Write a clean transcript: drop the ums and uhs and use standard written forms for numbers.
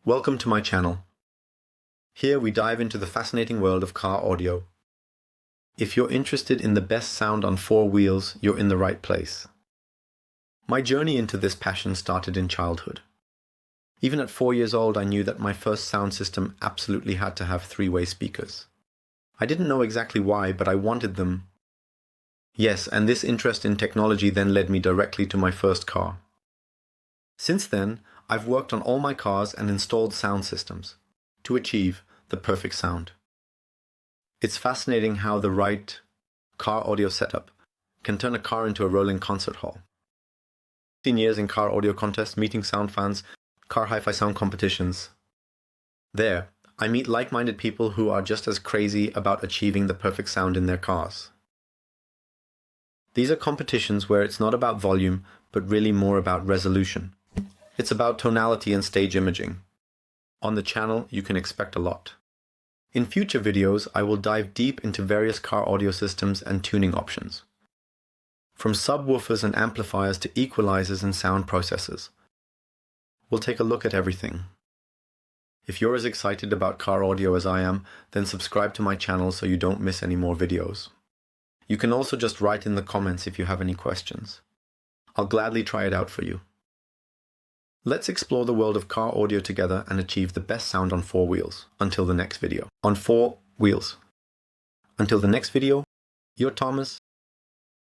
Welcome to my channel. Here we dive into the fascinating world of car audio. If you're interested in the best sound on four wheels, you're in the right place. My journey into this passion started in childhood. Even at 4 years old, I knew that my first sound system absolutely had to have three-way speakers. I didn't know exactly why, but I wanted them. Yes, and this interest in technology then led me directly to my first car. Since then, I've worked on all my cars and installed sound systems to achieve the perfect sound. It's fascinating how the right car audio setup can turn a car into a rolling concert hall. 15 years in car audio contests, meeting sound fans, CarHifi sound competitions. There, I meet like-minded people who are just as crazy about achieving the perfect sound in their cars. These are competitions where it's not about volume, but really more about resolution. It's about tonality and stage imaging. On the channel, you can expect a lot. In future videos, I will dive deep into various car audio systems and tuning options. From subwoofers and amplifiers to equalizers and sound processors. We'll take a look at everything. If you're as excited about car audio as I am, then subscribe to my channel so you don't miss any more videos. You can also just write in the comments if you have any questions. I'll gladly try it out for you. Let's explore the world of car audio together and achieve the best sound on four wheels. Until the next video. On four wheels. Until the next video, you're Thomas.